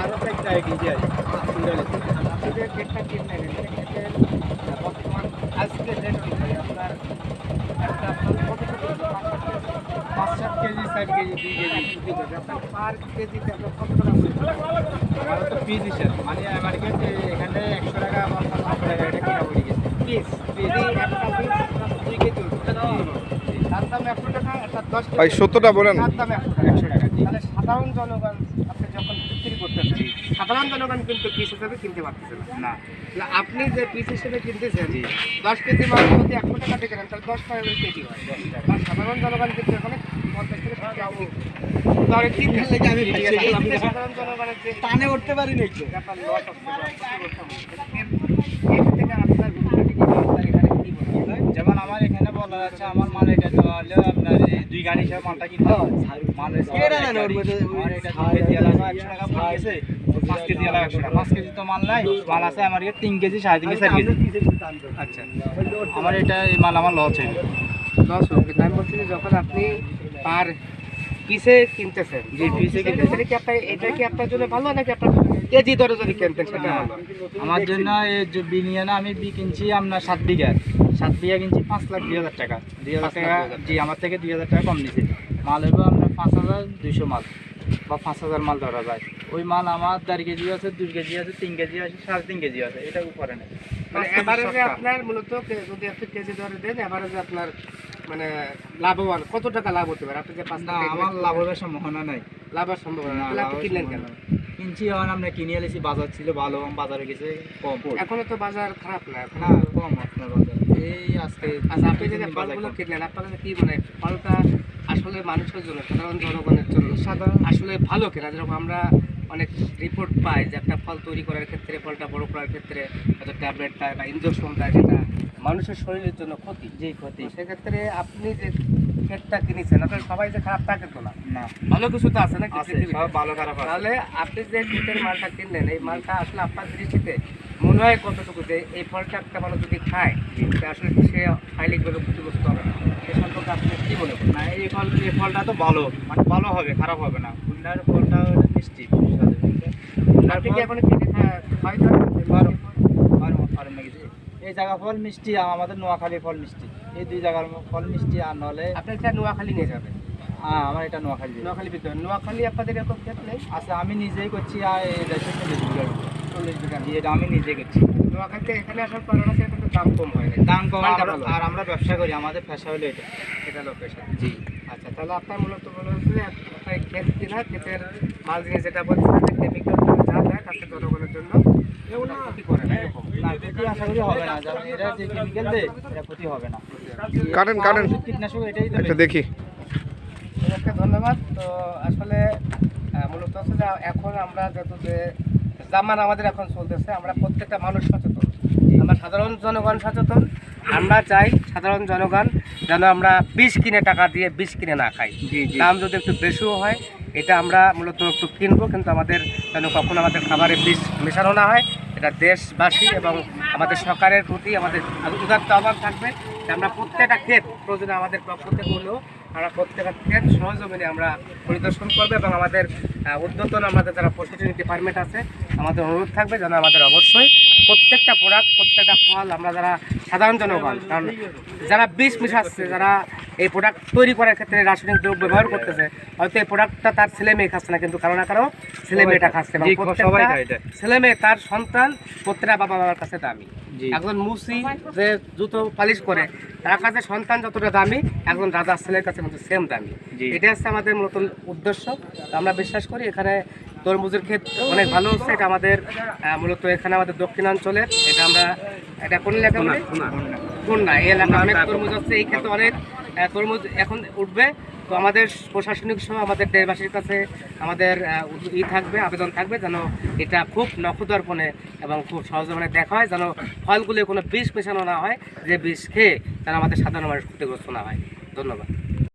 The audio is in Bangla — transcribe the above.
আরো একটা কেজি আছে আপনি যে ক্ষেতটা কিনলেন ক্ষেতের বর্তমান আজকে রেট অনুযায়ী আপনার একটা পাঁচ সাত কেজি 4 কেজি 2 কেজি আপনার পার কেজিতে আপনার কত টাকা আমার তো পিস হিসাব মানে আমার কাছে এখানে 100 টাকা আমার 50 টাকা এটা কিনা পড়ে গেছে পিস একটা পিস 2 কেজি তার দাম 100 টাকা একটা 10 ভাই সত্যটা বলেন। তার দাম 100 টাকা তাহলে সাধারণ জনগণ আপনি যখন বিক্রি করতেছেন সাধারণ জনগণ কিন্তু পিস হিসেবে কিনতে পারতেছে না তাহলে আপনি যে পিস হিসেবে কিনতেছেন 10 কেজি মাল যদি 100 টাকা দিয়ে কেনেন তাহলে 10 টাকা করে কেজি হয় আর সাধারণ জনগণ কিন্তু এখানে 50 থেকে 60 টাকা তাহলে কি থেকে আমি সাধারণ জনগণের যে টানে উঠতে পারি না একটু ব্যাপার লস হচ্ছে এর থেকে আপনার যেমন আমার এখানে বলা যাচ্ছে আমার মাল এটা তো হলো আপনার 2 গাড়ি হিসাবে মালটা কিনতে মালের আমার এটা 2 কেজি আলা 100 টাকা পড়ে গেছে 5 কেজি আলা 100 টাকা 5 কেজি তো মাল নাই মাল আছে আমার এখানে 3 কেজি 3.5 কেজি 4 কেজি আচ্ছা আমার এটা এই মাল আমার লস হয়ে লস হবে কিন্তু আমি বলছি যে যখন আপনি পার পিসে কিনতেছেন যে পিসে কিনতেছেন কি আপনার এটা কি আপনার জন্য ভালো নাকি আপনার কেজি দরে যদি কিনতেন সেটা ভালো আমার জন্য এই যে বিনিয়ানা আমি কিনছি আপনার 7 বিঘা কিনছি 5,02,000 টাকা 2,000 টাকা জি আমার থেকে 2,000 টাকা কম নিছে মাল হইব আপনার 5,200 মাল বা 5,000 মাল ধরা যায় ওই মাল আমার 1.5 কেজি আছে 2 কেজি আছে 3 কেজি আছে 3.5 কেজি আছে এটা উপরে নেই মানে এভারেজে আপনার মূলত যদি আপনি কেজি দরে দেন এভারেজে আপনার মানে লাভবান কত টাকা লাভ হতে পারে আপনি যে 5 না আমার লাভের সম্ভাবনা নাই লাভের সম্ভাবনা তাহলে আপনি কিনলেন কেন কিনছি এখন আমরা কিনে এলেছি বাজার ছিল ভালো বাজারে গেছে কম এখনো তো বাজার খারাপ না না কম আপনার বাজার এই আজকে আচ্ছা আপনি যে ফলগুলো কিনলেন আপনার কাছে কি মানে ফলটা আসলে মানুষের জন্য সাধারণ জনগণের জন্য সাধারণ আসলে ভালো কেনা যেরকম আমরা অনেক রিপোর্ট পাই যে একটা ফল তৈরি করার ক্ষেত্রে ফলটা বড় করার ক্ষেত্রে হয়তো ট্যাবলেট দেয় বা ইনজেকশন দেয় যেটা মানুষের শরীরের জন্য ক্ষতি যেই ক্ষতি সেক্ষেত্রে আপনি যে ক্ষেতটা কিনেছেন আপনার সবাই যে খারাপ থাকে তো না না ভালো কিছু তো আছে না সব ভালো খারাপ আছে তাহলে আপনি যে ক্ষেতের মালটা কিনলেন এই মালটা আসলে আপনার দৃষ্টিতে মনে হয় কতটুকু যে এই ফলটা একটা মানুষ যদি খায় আসলে সে শারীরিকভাবে ক্ষতিগ্রস্ত হবে না সে সম্পর্কে আপনি কী মনে করেন না এই ফলটা তো ভালো মানে ভালো হবে খারাপ হবে না কুন্ডার ফলটা মিষ্টি আপনি কি এখন কেটে ফার্মে গেছি এই জায়গা ফল মিষ্টি আমাদের নোয়াখালী ফল মিষ্টি এই 2 জায়গার ফল মিষ্টি আর নাহলে আপনি এটা নোয়াখালী নিয়ে যাবেন আমার এটা নোয়াখালী ভিতরে নোয়াখালী আপনাদের এরকম ক্ষেত নেই আচ্ছা আমি নিজেই করছি আর এই 40 বিঘা এটা আমি নিজে করছি নোয়াখালীতে এখানে আসার কারণ আছে কিন্তু দাম কম হয় না দাম কম আর আমরা ব্যবসা করি আমাদের পেশা হলো এটা লোকেশন জি আচ্ছা তাহলে আপনার মূলত মনে হচ্ছে আপনার ক্ষেত কিনা ক্ষেতের মাল জিনিস যেটা বলছে কেমিক্যাল যা দেয় তাতে জনগণের জন্য ক্ষতি করে না এরকম না ক্ষতি আশা করি হবে না এটা যে কেমিক্যাল দেয় এটা ক্ষতি হবে না কাটেন কীটনাশক এটাই তো একটা দেখি একটা ধন্যবাদ তো আসলে মূলত হচ্ছে যে এখন আমরা যত যে জামান আমাদের এখন চলতেছে আমরা প্রত্যেকটা মানুষ সচেতন আমরা সাধারণ জনগণ সচেতন আমরা চাই সাধারণ জনগণ যেন আমরা বিষ কিনে টাকা দিয়ে বিষ কিনে না খাই দাম যদি একটু বেশিও হয় এটা আমরা মূলত একটু কিনবো কিন্তু আমাদের যেন কখনো আমাদের খাবারে বিষ মেশানো না হয় এটা দেশবাসী এবং আমাদের সরকারের প্রতি আমাদের উদাত্ত আহ্বান থাকবে যে আমরা প্রত্যেকটা ক্ষেত প্রয়োজনে আমাদের পক্ষ থেকে হলেও আমরা প্রত্যেকটা ক্ষেত সহযোগিনী আমরা পরিদর্শন করবো এবং আমাদের উদ্যতন আমাদের যারা প্রশাসনিক ডিপার্টমেন্ট আছে আমাদের অনুরোধ থাকবে যেন আমাদের অবশ্যই প্রত্যেকটা প্রোডাক্ট প্রত্যেকটা ফল আমরা যারা সাধারণ জনগণ কারণ যারা বিষ মিশাচ্ছে যারা এই প্রোডাক্ট তৈরি করার ক্ষেত্রে রাসায়নিক দ্রব্য ব্যবহার করতেছে হয়তো এই প্রোডাক্টটা তার ছেলে মেয়ে খাচ্ছে না কিন্তু কারো না কারো ছেলে মেয়েটা খাচ্ছে ছেলে মেয়ে তার সন্তান প্রত্যেকটা বাবা মার কাছে দামি একজন মুসি যে জুতো পালিশ করে তার কাছে সন্তান যতটা দামি একজন রাজার ছেলের কাছে কিন্তু সেম দামি এটা হচ্ছে আমাদের নতুন উদ্দেশ্য আমরা বিশ্বাস করি এখানে তরমুজের ক্ষেত অনেক ভালো হচ্ছে এটা আমাদের মূলত এখানে আমাদের দক্ষিণাঞ্চলের এটা আমরা এটা কোন এলাকা খুলনা এই এলাকা অনেক তরমুজ হচ্ছে এই ক্ষেত্রে অনেক তরমুজ এখন উঠবে তো আমাদের প্রশাসনিক সহ আমাদের দেশবাসীর কাছে আমাদের থাকবে আবেদন থাকবে যেন এটা খুব নখদর্পণে এবং খুব সহজে মানে দেখা হয় যেন ফলগুলো কোনো বিষ মেশানো না হয় যে বিষ খেয়ে যেন আমাদের সাধারণ মানুষ ক্ষতিগ্রস্ত না হয় ধন্যবাদ